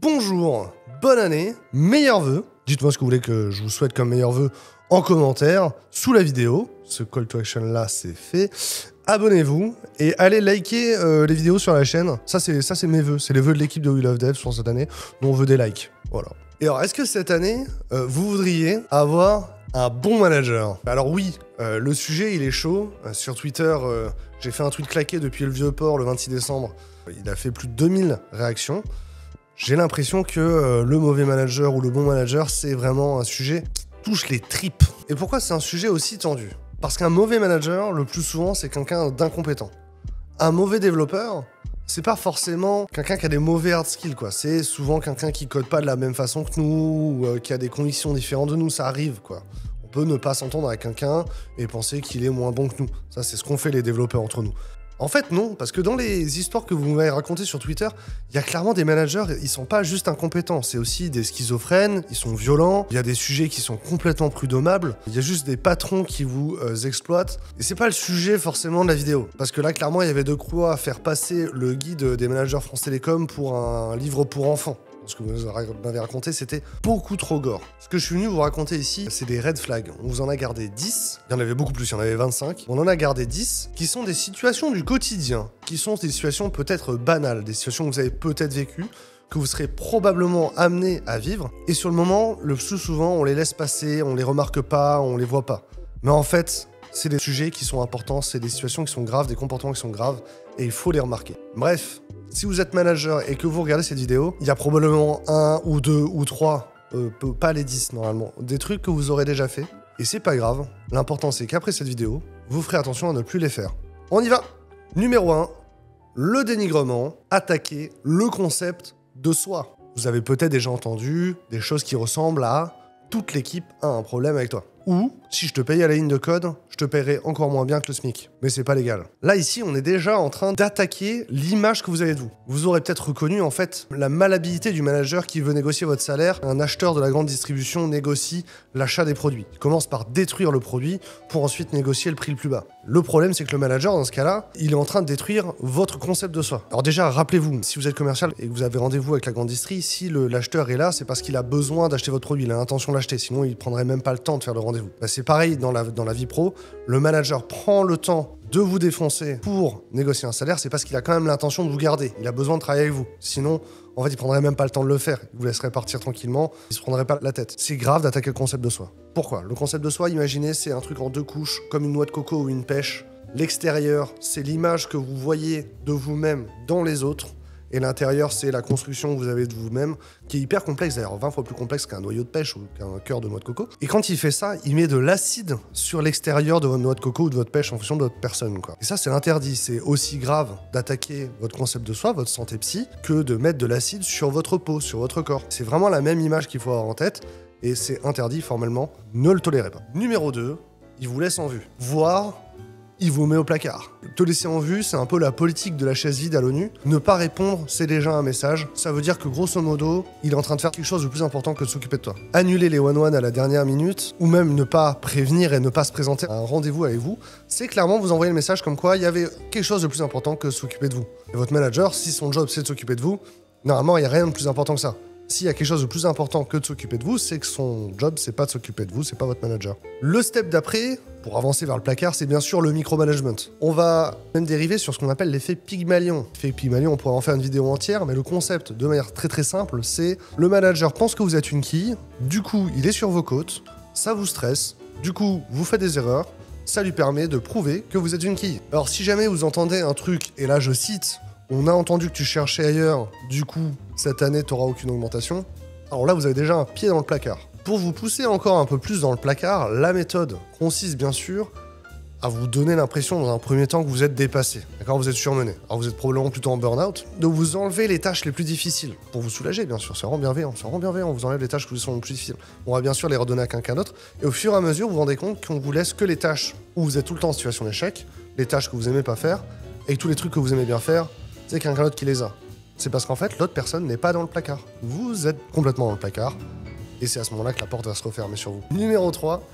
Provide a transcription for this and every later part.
Bonjour, bonne année, meilleurs vœux. Dites-moi ce que vous voulez que je vous souhaite comme meilleurs vœux en commentaire, sous la vidéo. Ce call to action là, c'est fait. Abonnez-vous et allez liker les vidéos sur la chaîne. Ça, c'est mes vœux. C'est les vœux de l'équipe de We Love Dev sur cette année. Dont on veut des likes. Voilà. Et alors, est-ce que cette année, vous voudriez avoir un bon manager? Alors oui, le sujet, il est chaud. Sur Twitter, j'ai fait un tweet claqué depuis le Vieux-Port le 26 décembre. Il a fait plus de 2000 réactions. J'ai l'impression que le mauvais manager ou le bon manager, c'est vraiment un sujet qui touche les tripes. Et pourquoi c'est un sujet aussi tendu? Parce qu'un mauvais manager, le plus souvent, c'est quelqu'un d'incompétent. Un mauvais développeur, c'est pas forcément quelqu'un qui a des mauvais hard skills, quoi. C'est souvent quelqu'un qui code pas de la même façon que nous, ou qui a des conditions différentes de nous, ça arrive, quoi. On peut ne pas s'entendre avec quelqu'un et penser qu'il est moins bon que nous. Ça, c'est ce qu'on fait les développeurs entre nous. En fait, non, parce que dans les histoires que vous m'avez racontées sur Twitter, il y a clairement des managers, ils sont pas juste incompétents, c'est aussi des schizophrènes, ils sont violents, il y a des sujets qui sont complètement prud'hommables, il y a juste des patrons qui vous exploitent, et c'est pas le sujet forcément de la vidéo. Parce que là, clairement, il y avait de quoi faire passer le guide des managers France Télécom pour un livre pour enfants. Ce que vous m'avez raconté, c'était beaucoup trop gore. Ce que je suis venu vous raconter ici, c'est des red flags. On vous en a gardé 10. Il y en avait beaucoup plus, il y en avait 25. On en a gardé 10 qui sont des situations du quotidien, qui sont des situations peut-être banales, des situations que vous avez peut-être vécues, que vous serez probablement amené à vivre. Et sur le moment, le plus souvent, on les laisse passer, on les remarque pas, on les voit pas. Mais en fait, c'est des sujets qui sont importants, c'est des situations qui sont graves, des comportements qui sont graves, et il faut les remarquer. Bref. Si vous êtes manager et que vous regardez cette vidéo, il y a probablement 1 ou 2 ou 3, pas les 10 normalement, des trucs que vous aurez déjà fait. Et c'est pas grave, l'important c'est qu'après cette vidéo, vous ferez attention à ne plus les faire. On y va! Numéro 1, le dénigrement, attaquer le concept de soi. Vous avez peut-être déjà entendu des choses qui ressemblent à « toute l'équipe a un problème avec toi ». Ou, si je te payais à la ligne de code, je te paierais encore moins bien que le SMIC. Mais c'est pas légal. Là, ici, on est déjà en train d'attaquer l'image que vous avez de vous. Vous aurez peut-être reconnu, en fait, la malhabilité du manager qui veut négocier votre salaire. Un acheteur de la grande distribution négocie l'achat des produits. Il commence par détruire le produit pour ensuite négocier le prix le plus bas. Le problème, c'est que le manager, dans ce cas-là, il est en train de détruire votre concept de soi. Alors déjà, rappelez-vous, si vous êtes commercial et que vous avez rendez-vous avec la grande distri, si l'acheteur est là, c'est parce qu'il a besoin d'acheter votre produit, il a l'intention de l'acheter, sinon il prendrait même pas le temps de faire le rendez-vous. Bah, c'est pareil dans la vie pro, le manager prend le temps de vous défoncer pour négocier un salaire, c'est parce qu'il a quand même l'intention de vous garder. Il a besoin de travailler avec vous. Sinon, en fait, il prendrait même pas le temps de le faire. Il vous laisserait partir tranquillement, il se prendrait pas la tête. C'est grave d'attaquer le concept de soi. Pourquoi? Le concept de soi, imaginez, c'est un truc en 2 couches, comme une noix de coco ou une pêche. L'extérieur, c'est l'image que vous voyez de vous-même dans les autres. Et l'intérieur, c'est la construction que vous avez de vous-même, qui est hyper complexe, d'ailleurs 20 fois plus complexe qu'un noyau de pêche ou qu'un cœur de noix de coco. Et quand il fait ça, il met de l'acide sur l'extérieur de votre noix de coco ou de votre pêche en fonction de votre personne, quoi. Et ça, c'est interdit. C'est aussi grave d'attaquer votre concept de soi, votre santé psy, que de mettre de l'acide sur votre peau, sur votre corps. C'est vraiment la même image qu'il faut avoir en tête, et c'est interdit formellement. Ne le tolérez pas. Numéro 2, il vous laisse en vue. Voire, il vous met au placard. Te laisser en vue, c'est un peu la politique de la chaise vide à l'ONU. Ne pas répondre, c'est déjà un message. Ça veut dire que grosso modo, il est en train de faire quelque chose de plus important que de s'occuper de toi. Annuler les one-one à la dernière minute, ou même ne pas prévenir et ne pas se présenter à un rendez-vous avec vous, c'est clairement vous envoyer le message comme quoi il y avait quelque chose de plus important que de s'occuper de vous. Et votre manager, si son job c'est de s'occuper de vous, normalement il n'y a rien de plus important que ça. S'il y a quelque chose de plus important que de s'occuper de vous, c'est que son job, c'est pas de s'occuper de vous, c'est pas votre manager. Le step d'après, pour avancer vers le placard, c'est bien sûr le micromanagement. On va même dériver sur ce qu'on appelle l'effet Pygmalion. L'effet Pygmalion, on pourrait en faire une vidéo entière, mais le concept, de manière très très simple, c'est le manager pense que vous êtes une quille, du coup, il est sur vos côtes, ça vous stresse, du coup, vous faites des erreurs, ça lui permet de prouver que vous êtes une quille. Alors si jamais vous entendez un truc, et là je cite, on a entendu que tu cherchais ailleurs, du coup, cette année, tu n'auras aucune augmentation. Alors là, vous avez déjà un pied dans le placard. Pour vous pousser encore un peu plus dans le placard, la méthode consiste bien sûr à vous donner l'impression dans un premier temps que vous êtes dépassé. D'accord, vous êtes surmené. Alors vous êtes probablement plutôt en burn-out. De vous enlever les tâches les plus difficiles. Pour vous soulager, bien sûr. C'est vraiment bienveillant. C'est vraiment bienveillant. On vous enlève les tâches qui sont les plus difficiles. On va bien sûr les redonner à quelqu'un d'autre. Et au fur et à mesure, vous vous rendez compte qu'on vous laisse que les tâches où vous êtes tout le temps en situation d'échec, les tâches que vous aimez pas faire, et tous les trucs que vous aimez bien faire, c'est quelqu'un d'autre qui les a. C'est parce qu'en fait, l'autre personne n'est pas dans le placard. Vous êtes complètement dans le placard, et c'est à ce moment-là que la porte va se refermer sur vous. Numéro 3,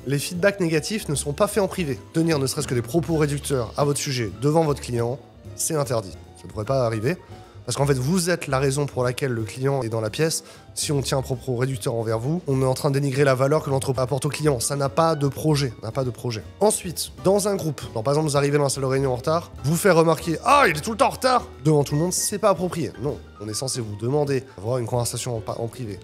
les feedbacks négatifs ne sont pas faits en privé. Tenir ne serait-ce que des propos réducteurs à votre sujet devant votre client, c'est interdit. Ça ne devrait pas arriver, Parce qu'en fait, vous êtes la raison pour laquelle le client est dans la pièce. Si on tient un propos réducteur envers vous, on est en train de dénigrer la valeur que l'entreprise apporte au client. Ça n'a pas de projet. Ensuite, dans un groupe, par exemple, vous arrivez dans la salle de réunion en retard, vous faire remarquer « Ah, il est tout le temps en retard !» devant tout le monde, c'est pas approprié. Non, on est censé vous demander d'avoir une conversation en privé.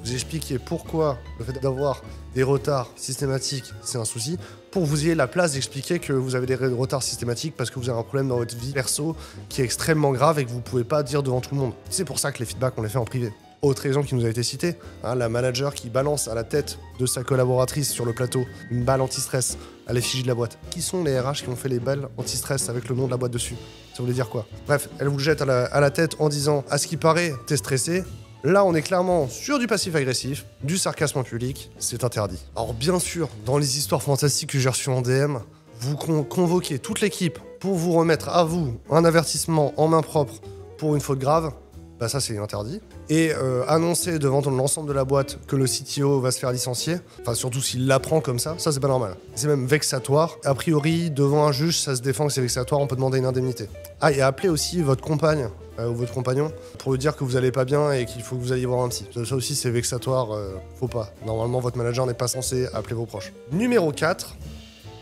Vous expliquer pourquoi le fait d'avoir des retards systématiques, c'est un souci, pour que vous ayez la place d'expliquer que vous avez des retards systématiques parce que vous avez un problème dans votre vie perso qui est extrêmement grave et que vous pouvez pas dire devant tout le monde. C'est pour ça que les feedbacks, on les fait en privé. Autre exemple qui nous a été cité, la manager qui balance à la tête de sa collaboratrice sur le plateau une balle anti-stress à l'effigie de la boîte. Qui sont les RH qui ont fait les balles anti-stress avec le nom de la boîte dessus? Ça voulait dire quoi? Bref, elle vous le jette à la tête en disant « À ce qui paraît, t'es stressé ». Là, on est clairement sur du passif-agressif, du sarcasme en public, c'est interdit. Alors bien sûr, dans les histoires fantastiques que j'ai reçues en DM, vous convoquez toute l'équipe pour vous remettre à vous un avertissement en main propre pour une faute grave, bah ça c'est interdit. Et annoncer devant l'ensemble de la boîte que le CTO va se faire licencier, enfin surtout s'il l'apprend comme ça c'est pas normal. C'est même vexatoire. A priori, devant un juge, ça se défend que c'est vexatoire, on peut demander une indemnité. Ah, et appelez aussi votre compagne ou votre compagnon pour lui dire que vous allez pas bien et qu'il faut que vous alliez voir un psy. Ça aussi c'est vexatoire, faut pas. Normalement votre manager n'est pas censé appeler vos proches. Numéro 4,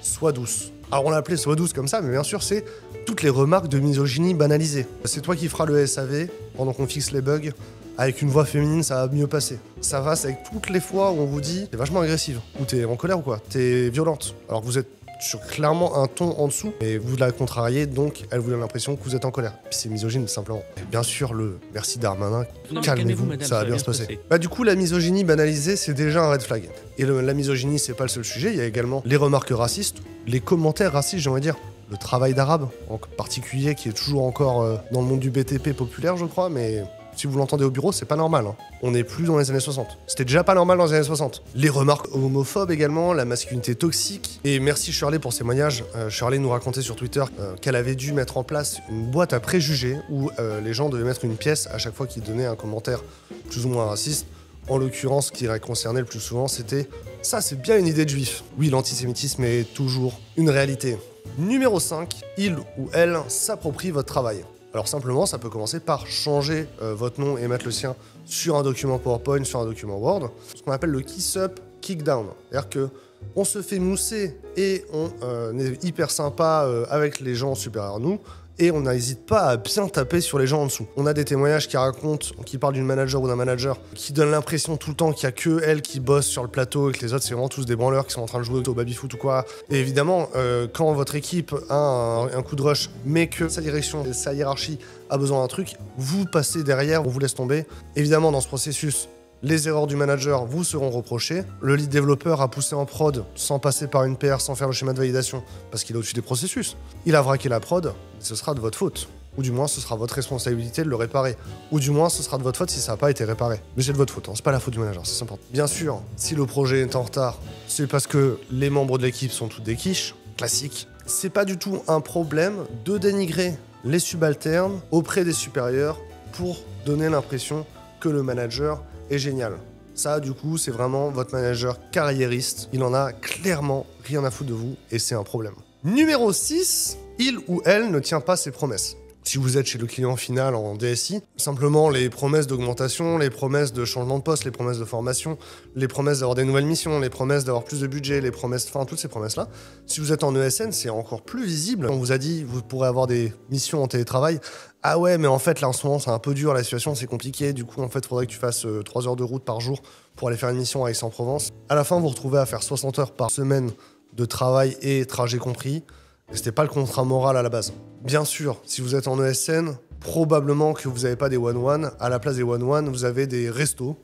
sois douce. Alors on l'a appelé sois douce comme ça, mais bien sûr c'est toutes les remarques de misogynie banalisées. C'est toi qui feras le SAV pendant qu'on fixe les bugs. Avec une voix féminine, ça va mieux passer. Ça va, c'est avec toutes les fois où on vous dit t'es vachement agressive, ou t'es en colère ou quoi, t'es violente. Alors que vous êtes sur clairement un ton en dessous, et vous la contrariez, donc elle vous donne l'impression que vous êtes en colère. Puis c'est misogyne, simplement. Et bien sûr, le merci Darmanin, calmez-vous, madame, ça va bien se passer. Bah du coup, la misogynie banalisée, c'est déjà un red flag. Et la misogynie, c'est pas le seul sujet, il y a également les remarques racistes, les commentaires racistes, j'ai envie de dire. Le travail d'arabe, en particulier, qui est toujours encore dans le monde du BTP populaire, je crois, mais... Si vous l'entendez au bureau, c'est pas normal. On n'est plus dans les années 60. C'était déjà pas normal dans les années 60. Les remarques homophobes également, la masculinité toxique. Et merci Shirley pour ces témoignages. Shirley nous racontait sur Twitter qu'elle avait dû mettre en place une boîte à préjugés où les gens devaient mettre une pièce à chaque fois qu'ils donnaient un commentaire plus ou moins raciste. En l'occurrence, ce qui les concernait le plus souvent, c'était « ça, c'est bien une idée de juif ». Oui, l'antisémitisme est toujours une réalité. Numéro 5, il ou elle s'approprie votre travail. Alors simplement, ça peut commencer par changer votre nom et mettre le sien sur un document PowerPoint, sur un document Word, ce qu'on appelle le kiss up, kick down. C'est-à-dire que on se fait mousser et on est hyper sympa avec les gens supérieurs à nous, et on n'hésite pas à bien taper sur les gens en dessous. On a des témoignages qui parlent d'une manager ou d'un manager qui donne l'impression tout le temps qu'il n'y a que elle qui bosse sur le plateau et que les autres c'est vraiment tous des branleurs qui sont en train de jouer au baby-foot ou quoi. Et évidemment, quand votre équipe a un coup de rush, mais que sa direction et sa hiérarchie a besoin d'un truc, vous passez derrière, on vous laisse tomber. Évidemment, dans ce processus, les erreurs du manager vous seront reprochées. Le lead développeur a poussé en prod sans passer par une PR, sans faire le schéma de validation, parce qu'il est au-dessus des processus. Il a vraqué la prod, ce sera de votre faute. Ou du moins, ce sera votre responsabilité de le réparer. Ou du moins, ce sera de votre faute si ça n'a pas été réparé. Mais c'est de votre faute, c'est pas la faute du manager, c'est important. Bien sûr, si le projet est en retard, c'est parce que les membres de l'équipe sont toutes des quiches, classique. C'est pas du tout un problème de dénigrer les subalternes auprès des supérieurs pour donner l'impression que le manager est génial. Ça, du coup, c'est vraiment votre manager carriériste. Il en a clairement rien à foutre de vous et c'est un problème. Numéro 6, il ou elle ne tient pas ses promesses. Si vous êtes chez le client final en DSI, simplement les promesses d'augmentation, les promesses de changement de poste, les promesses de formation, les promesses d'avoir des nouvelles missions, les promesses d'avoir plus de budget, les promesses, enfin toutes ces promesses-là. Si vous êtes en ESN, c'est encore plus visible. On vous a dit, vous pourrez avoir des missions en télétravail. Ah ouais, mais en fait, là, en ce moment, c'est un peu dur, la situation, c'est compliqué. Du coup, en fait, il faudrait que tu fasses 3 heures de route par jour pour aller faire une mission à Aix-en-Provence. À la fin, vous vous retrouvez à faire 60 heures par semaine de travail et trajet compris. C'était pas le contrat moral à la base. Bien sûr, si vous êtes en ESN, probablement que vous n'avez pas des one-one. À la place des one-one, vous avez des restos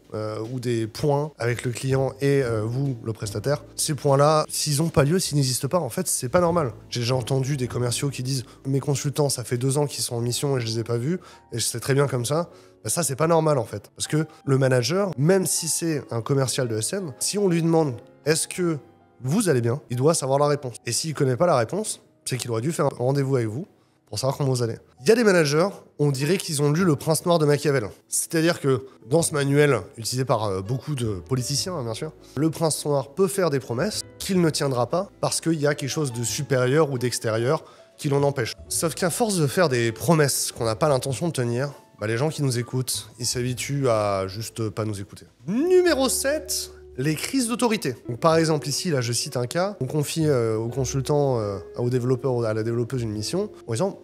ou des points avec le client et vous, le prestataire. Ces points-là, s'ils n'ont pas lieu, s'ils n'existent pas, en fait, c'est pas normal. J'ai déjà entendu des commerciaux qui disent « Mes consultants, ça fait 2 ans qu'ils sont en mission et je les ai pas vus, et je sais très bien comme ça. » Ben ça, c'est pas normal, en fait. Parce que le manager, même si c'est un commercial de SN, si on lui demande « Est-ce que vous allez bien ?», il doit savoir la réponse. Et s'il connaît pas la réponse, c'est qu'il aurait dû faire un rendez-vous avec vous pour savoir comment vous allez. Il y a des managers, on dirait qu'ils ont lu Le Prince Noir de Machiavel. C'est-à-dire que dans ce manuel, utilisé par beaucoup de politiciens, bien sûr, le Prince Noir peut faire des promesses qu'il ne tiendra pas parce qu'il y a quelque chose de supérieur ou d'extérieur qui l'en empêche. Sauf qu'à force de faire des promesses qu'on n'a pas l'intention de tenir, bah, les gens qui nous écoutent, ils s'habituent à juste pas nous écouter. Numéro 7, les crises d'autorité. Donc, par exemple, ici, là, je cite un cas. On confie au consultant, au développeur, à la développeuse une mission, en disant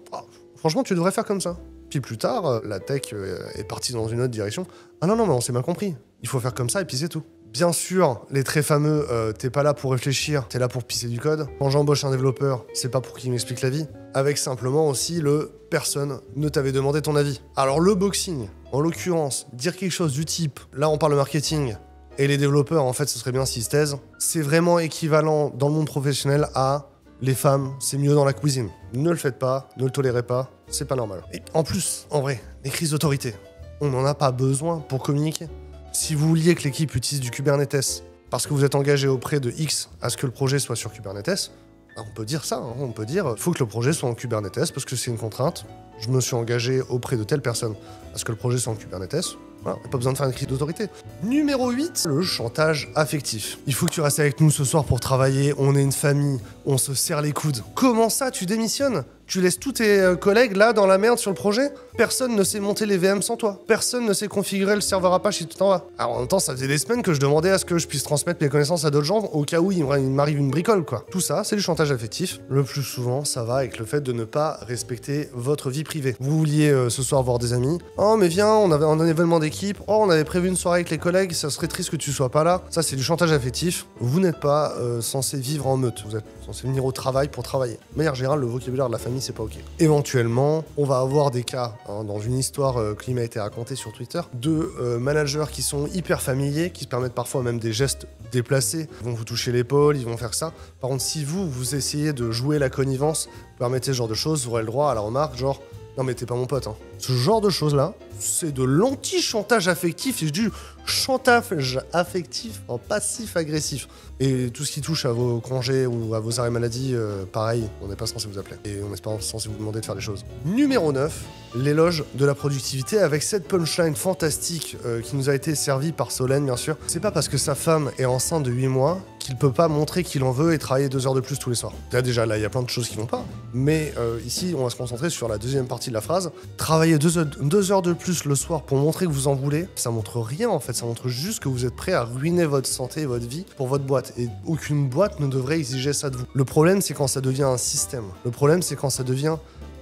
franchement, tu devrais faire comme ça. Puis plus tard, la tech est partie dans une autre direction. Ah non, mais on s'est mal compris. Il faut faire comme ça et puis c'est tout. Bien sûr, les très fameux t'es pas là pour réfléchir, t'es là pour pisser du code. Quand j'embauche un développeur, c'est pas pour qu'il m'explique la vie. Avec simplement aussi le personne ne t'avait demandé ton avis. Alors le boxing, en l'occurrence, dire quelque chose du type, là on parle de marketing, et les développeurs, en fait, ce serait bien s'ils se taisent, c'est vraiment équivalent dans le monde professionnel à les femmes, c'est mieux dans la cuisine. Ne le faites pas, ne le tolérez pas, c'est pas normal. Et en plus, en vrai, les crises d'autorité, on n'en a pas besoin pour communiquer. Si vous vouliez que l'équipe utilise du Kubernetes parce que vous êtes engagé auprès de X à ce que le projet soit sur Kubernetes, on peut dire ça, hein, on peut dire il faut que le projet soit en Kubernetes parce que c'est une contrainte. Je me suis engagé auprès de telle personne à ce que le projet soit en Kubernetes. Voilà, pas besoin de faire une crise d'autorité. Numéro 8, le chantage affectif. Il faut que tu restes avec nous ce soir pour travailler, on est une famille, on se serre les coudes. Comment ça, tu démissionnes ? Tu laisses tous tes collègues là dans la merde sur le projet ? Personne ne sait monter les VM sans toi. Personne ne sait configurer le serveur Apache si tu t'en vas. Alors en même temps, ça faisait des semaines que je demandais à ce que je puisse transmettre mes connaissances à d'autres gens au cas où il m'arrive une bricole, quoi. Tout ça, c'est du chantage affectif. Le plus souvent, ça va avec le fait de ne pas respecter votre vie privée. Vous vouliez ce soir voir des amis. Oh mais viens, on avait un événement d'équipe. Oh, on avait prévu une soirée avec les collègues, ça serait triste que tu sois pas là. Ça, c'est du chantage affectif. Vous n'êtes pas censé vivre en meute. Vous êtes censé venir au travail pour travailler. De manière générale, le vocabulaire de la famille, c'est pas ok. Éventuellement, on va avoir des cas, hein, dans une histoire qui m'a été racontée sur Twitter, de managers qui sont hyper familiers, qui se permettent parfois même des gestes déplacés. Ils vont vous toucher l'épaule, ils vont faire ça. Par contre, si vous essayez de jouer la connivence, permettez ce genre de choses, vous aurez le droit à la remarque, genre non mais t'es pas mon pote, hein. Ce genre de choses-là, c'est de l'anti-chantage affectif, c'est du chantage affectif en passif-agressif. Et tout ce qui touche à vos congés ou à vos arrêts maladie, pareil, on n'est pas censé vous appeler. Et on n'est pas censé vous demander de faire des choses. Numéro 9, l'éloge de la productivité avec cette punchline fantastique qui nous a été servie par Solène, bien sûr. C'est pas parce que sa femme est enceinte de 8 mois qu'il peut pas montrer qu'il en veut et travailler 2 heures de plus tous les soirs. Déjà, là, il y a plein de choses qui vont pas. Mais ici, on va se concentrer sur la deuxième partie de la phrase. Travailler 2 heures de plus le soir pour montrer que vous en voulez, ça montre rien en fait. Ça montre juste que vous êtes prêt à ruiner votre santé et votre vie pour votre boîte. Et aucune boîte ne devrait exiger ça de vous. Le problème, c'est quand ça devient un système. Le problème, c'est quand ça devient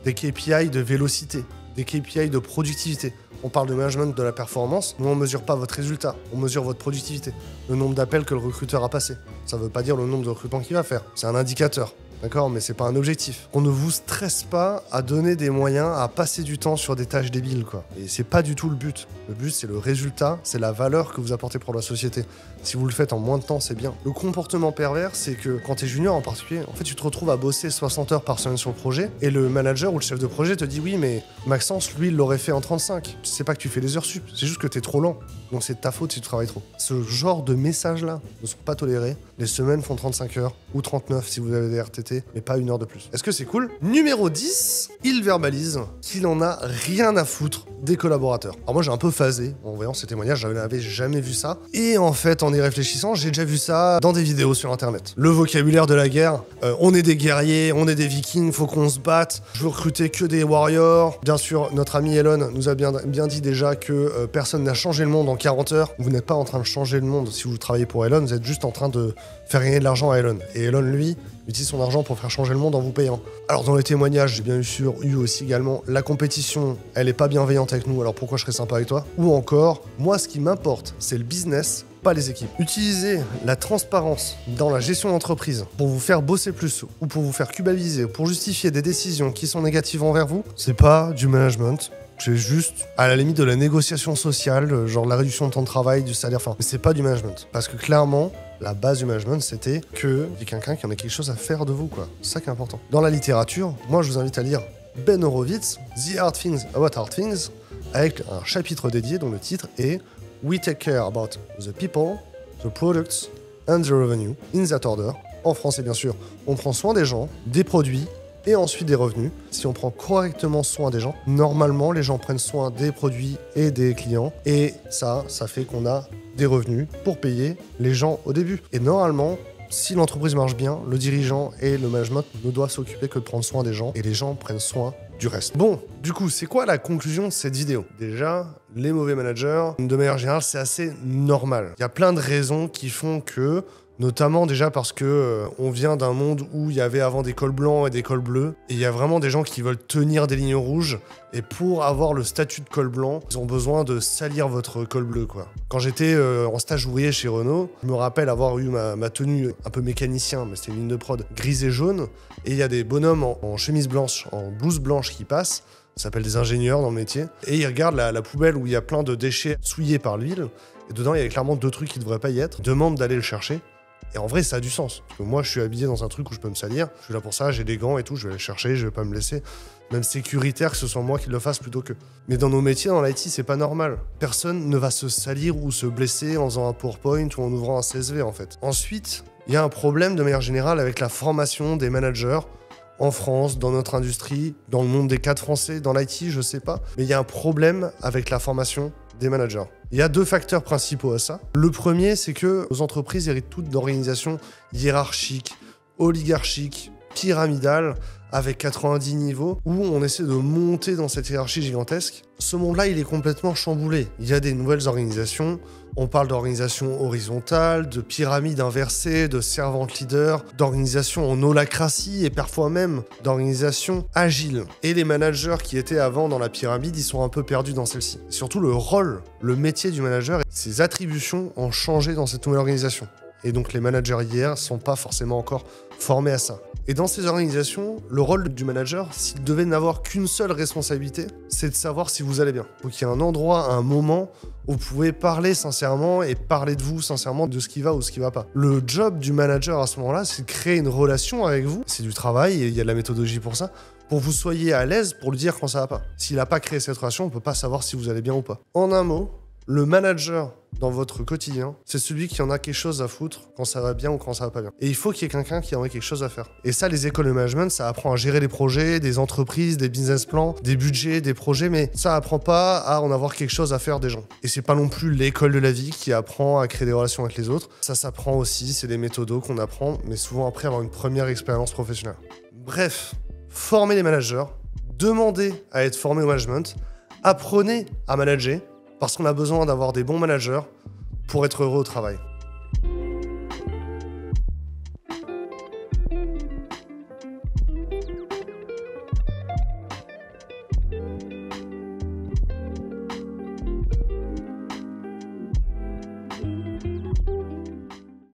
des KPI de vélocité, des KPI de productivité. On parle de management de la performance, mais on ne mesure pas votre résultat, on mesure votre productivité. Le nombre d'appels que le recruteur a passé. Ça ne veut pas dire le nombre de recrutements qu'il va faire. C'est un indicateur. D'accord, mais c'est pas un objectif. On ne vous stresse pas à donner des moyens, à passer du temps sur des tâches débiles, quoi. Et c'est pas du tout le but. Le but, c'est le résultat, c'est la valeur que vous apportez pour la société. Si vous le faites en moins de temps, c'est bien. Le comportement pervers, c'est que quand t'es junior en particulier, en fait, tu te retrouves à bosser 60 heures par semaine sur le projet, et le manager ou le chef de projet te dit oui, mais Maxence, lui, il l'aurait fait en 35. C'est pas que tu fais des heures sup, c'est juste que t'es trop lent. Donc c'est de ta faute si tu travailles trop. Ce genre de messages-là ne sont pas tolérés. Les semaines font 35 heures, ou 39 si vous avez des RTT, mais pas 1 heure de plus. Est-ce que c'est cool ? Numéro 10, il verbalise qu'il en a rien à foutre des collaborateurs. Alors moi j'ai un peu phasé en voyant ces témoignages, je n'avais jamais vu ça. Et en fait, en y réfléchissant, j'ai déjà vu ça dans des vidéos sur internet. Le vocabulaire de la guerre, on est des guerriers, on est des vikings, faut qu'on se batte, je veux recruter que des warriors. Bien sûr, notre ami Elon nous a bien dit déjà que personne n'a changé le monde en 40 heures. Vous n'êtes pas en train de changer le monde si vous travaillez pour Elon, vous êtes juste en train de faire gagner de l'argent à Elon. Et Elon, lui, utilise son argent pour faire changer le monde en vous payant. Alors dans les témoignages, j'ai bien sûr eu aussi également la compétition, elle est pas bienveillante avec nous, alors pourquoi je serais sympa avec toi ? Ou encore, moi ce qui m'importe, c'est le business, pas les équipes. Utilisez la transparence dans la gestion d'entreprise pour vous faire bosser plus ou pour vous faire culpabiliser, pour justifier des décisions qui sont négatives envers vous, c'est pas du management. C'est juste, à la limite de la négociation sociale, genre la réduction de temps de travail, du salaire, enfin, mais c'est pas du management. Parce que clairement, la base du management, c'était que il y a quelqu'un qui en a quelque chose à faire de vous, quoi. C'est ça qui est important. Dans la littérature, moi, je vous invite à lire Ben Horowitz, The Hard Things About Hard Things, avec un chapitre dédié dont le titre est We Take Care About the People, the Products and the Revenue, in that order. En français, bien sûr, on prend soin des gens, des produits, et ensuite des revenus. Si on prend correctement soin des gens, normalement, les gens prennent soin des produits et des clients. Et ça fait qu'on a des revenus pour payer les gens au début. Et normalement, si l'entreprise marche bien, le dirigeant et le management ne doivent s'occuper que de prendre soin des gens. Et les gens prennent soin du reste. Bon, du coup, c'est quoi la conclusion de cette vidéo? Déjà, les mauvais managers, de manière générale, c'est assez normal. Il y a plein de raisons qui font que, notamment déjà parce que on vient d'un monde où il y avait avant des cols blancs et des cols bleus, et il y a vraiment des gens qui veulent tenir des lignes rouges, et pour avoir le statut de col blanc, ils ont besoin de salir votre col bleu, quoi. Quand j'étais en stage ouvrier chez Renault, je me rappelle avoir eu ma tenue un peu mécanicien, mais c'était une ligne de prod grise et jaune, et il y a des bonhommes en chemise blanche, en blouse blanche qui passent, ça s'appelle des ingénieurs dans le métier, et ils regardent la poubelle où il y a plein de déchets souillés par l'huile, et dedans il y avait clairement 2 trucs qui devraient pas y être, ils demandent d'aller le chercher. Et en vrai, ça a du sens. Parce que moi, je suis habillé dans un truc où je peux me salir. Je suis là pour ça, j'ai des gants et tout, je vais aller chercher, je vais pas me laisser. Même sécuritaire que ce soit moi qui le fasse plutôt que. Mais dans nos métiers, dans l'IT, c'est pas normal. Personne ne va se salir ou se blesser en faisant un PowerPoint ou en ouvrant un CSV, en fait. Ensuite, il y a un problème de manière générale avec la formation des managers en France, dans notre industrie, dans le monde des cadres français, dans l'IT, je sais pas. Mais il y a un problème avec la formation des managers. Il y a 2 facteurs principaux à ça. Le premier, c'est que nos entreprises héritent toutes d'organisations hiérarchiques, oligarchiques, pyramidales, avec 90 niveaux, où on essaie de monter dans cette hiérarchie gigantesque. Ce monde-là, il est complètement chamboulé. Il y a des nouvelles organisations. On parle d'organisation horizontale, de pyramide inversée, de servante leader, d'organisation en holacratie et parfois même d'organisation agile. Et les managers qui étaient avant dans la pyramide, ils sont un peu perdus dans celle-ci. Surtout le rôle, le métier du manager et ses attributions ont changé dans cette nouvelle organisation. Et donc les managers hier sont pas forcément encore formés à ça. Et dans ces organisations, le rôle du manager, s'il devait n'avoir qu'une seule responsabilité, c'est de savoir si vous allez bien. Il faut qu'il y ait un endroit, un moment où vous pouvez parler sincèrement et parler de vous sincèrement, de ce qui va ou ce qui va pas. Le job du manager à ce moment-là, c'est de créer une relation avec vous. C'est du travail et il y a de la méthodologie pour ça. Pour que vous soyez à l'aise pour lui dire quand ça va pas. S'il n'a pas créé cette relation, on peut pas savoir si vous allez bien ou pas. En un mot, le manager dans votre quotidien, c'est celui qui en a quelque chose à foutre quand ça va bien ou quand ça va pas bien. Et il faut qu'il y ait quelqu'un qui en ait quelque chose à faire. Et ça, les écoles de management, ça apprend à gérer des projets, des entreprises, des business plans, des budgets, des projets, mais ça apprend pas à en avoir quelque chose à faire des gens. Et c'est pas non plus l'école de la vie qui apprend à créer des relations avec les autres. Ça s'apprend aussi, c'est des méthodos qu'on apprend, mais souvent après avoir une première expérience professionnelle. Bref, formez les managers, demandez à être formé au management, apprenez à manager, parce qu'on a besoin d'avoir des bons managers pour être heureux au travail.